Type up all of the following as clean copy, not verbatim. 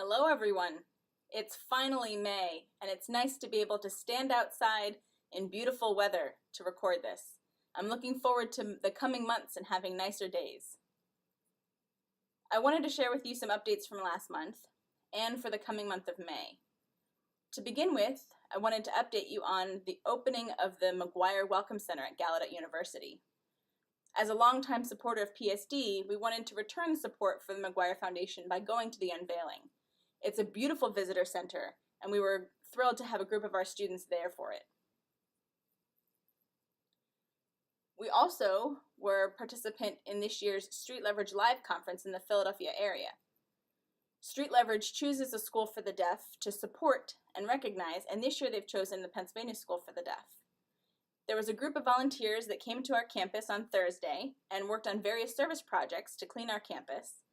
Hello everyone! It's finally May, and it's nice to be able to stand outside in beautiful weather to record this. I'm looking forward to the coming months and having nicer days. I wanted to share with you some updates from last month and for the coming month of May. To begin with, I wanted to update you on the opening of the McGuire Welcome Center at Gallaudet University. As a longtime supporter of PSD, we wanted to return support for the McGuire Foundation by going to the unveiling. It's a beautiful visitor center, and we were thrilled to have a group of our students there for it. We also were a participant in this year's Street Leverage Live conference in the Philadelphia area. Street Leverage chooses a school for the deaf to support and recognize, and this year they've chosen the Pennsylvania School for the Deaf. There was a group of volunteers that came to our campus on Thursday and worked on various service projects to clean our campus.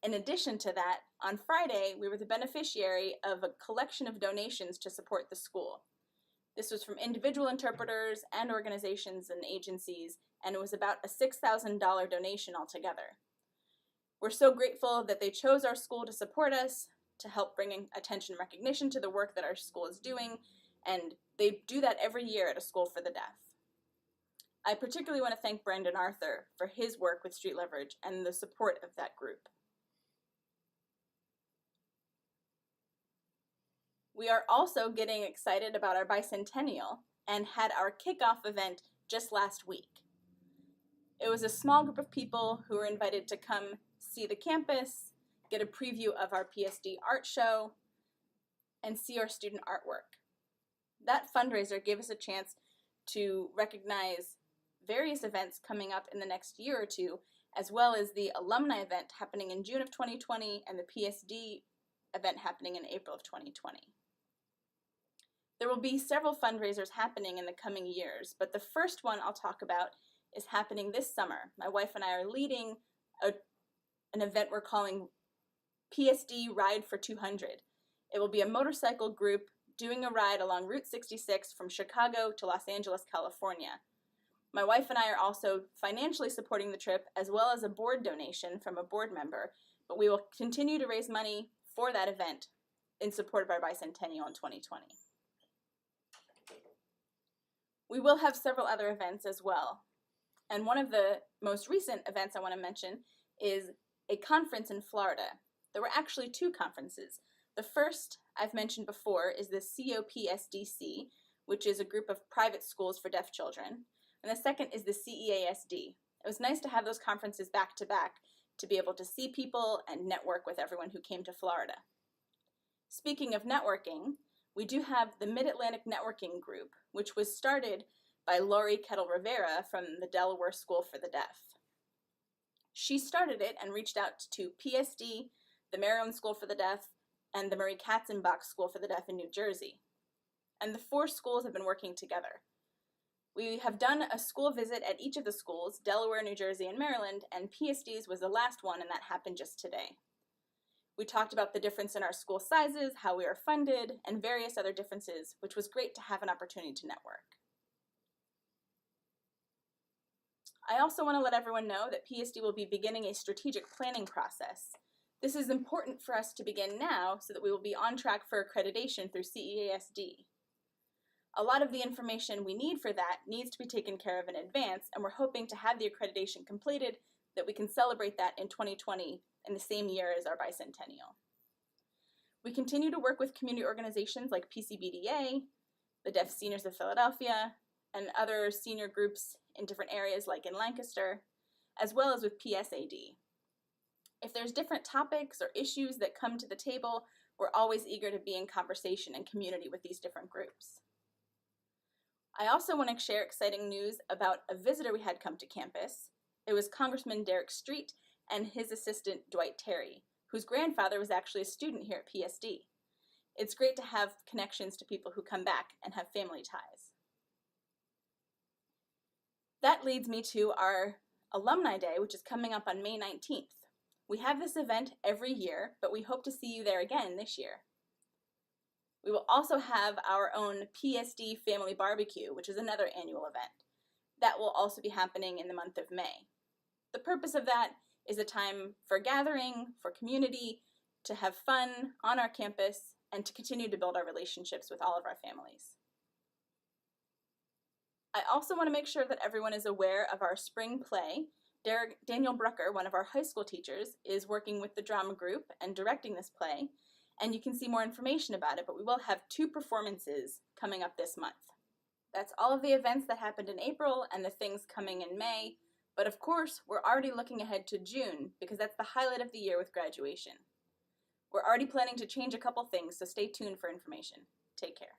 In addition to that, on Friday, we were the beneficiary of a collection of donations to support the school. This was from individual interpreters and organizations and agencies, and it was about a $6,000 donation altogether. We're so grateful that they chose our school to support us, to help bring attention and recognition to the work that our school is doing, and they do that every year at a school for the deaf. I particularly want to thank Brendan Arthur for his work with Street Leverage and the support of that group. We are also getting excited about our Bicentennial and had our kickoff event just last week. It was a small group of people who were invited to come see the campus, get a preview of our PSD art show, and see our student artwork. That fundraiser gave us a chance to recognize various events coming up in the next year or two, as well as the alumni event happening in June of 2020 and the PSD event happening in April of 2020. There will be several fundraisers happening in the coming years, but the first one I'll talk about is happening this summer. My wife and I are leading an event we're calling PSD Ride for 200. It will be a motorcycle group doing a ride along Route 66 from Chicago to Los Angeles, California. My wife and I are also financially supporting the trip, as well as a board donation from a board member, but we will continue to raise money for that event in support of our Bicentennial in 2020. We will have several other events as well, and one of the most recent events I want to mention is a conference in Florida. There were actually two conferences. The first I've mentioned before is the COPSDC, which is a group of private schools for deaf children, and the second is the CEASD. It was nice to have those conferences back to back to be able to see people and network with everyone who came to Florida. Speaking of networking, we do have the Mid-Atlantic Networking Group, which was started by Laurie Kettle Rivera from the Delaware School for the Deaf. She started it and reached out to PSD, the Maryland School for the Deaf, and the Marie Katzenbach School for the Deaf in New Jersey. And the four schools have been working together. We have done a school visit at each of the schools, Delaware, New Jersey, and Maryland, and PSD's was the last one, and that happened just today. We talked about the difference in our school sizes, how we are funded, and various other differences, which was great to have an opportunity to network. I also want to let everyone know that PSD will be beginning a strategic planning process. This is important for us to begin now so that we will be on track for accreditation through CEASD. A lot of the information we need for that needs to be taken care of in advance, and we're hoping to have the accreditation completed that we can celebrate that in 2020 in the same year as our Bicentennial. We continue to work with community organizations like PCBDA, the Deaf Seniors of Philadelphia, and other senior groups in different areas like in Lancaster, as well as with PSAD. If there's different topics or issues that come to the table, we're always eager to be in conversation and community with these different groups. I also want to share exciting news about a visitor we had come to campus. It was Congressman Derek Street and his assistant Dwight Terry, whose grandfather was actually a student here at PSD. It's great to have connections to people who come back and have family ties. That leads me to our Alumni Day, which is coming up on May 19th. We have this event every year, but we hope to see you there again this year. We will also have our own PSD Family Barbecue, which is another annual event. That will also be happening in the month of May. The purpose of that is a time for gathering, for community, to have fun on our campus, and to continue to build our relationships with all of our families. I also want to make sure that everyone is aware of our spring play. Daniel Brucker, one of our high school teachers, is working with the drama group and directing this play, and you can see more information about it, but we will have 2 performances coming up this month. That's all of the events that happened in April and the things coming in May, but of course, we're already looking ahead to June because that's the highlight of the year with graduation. We're already planning to change a couple things, so stay tuned for information. Take care.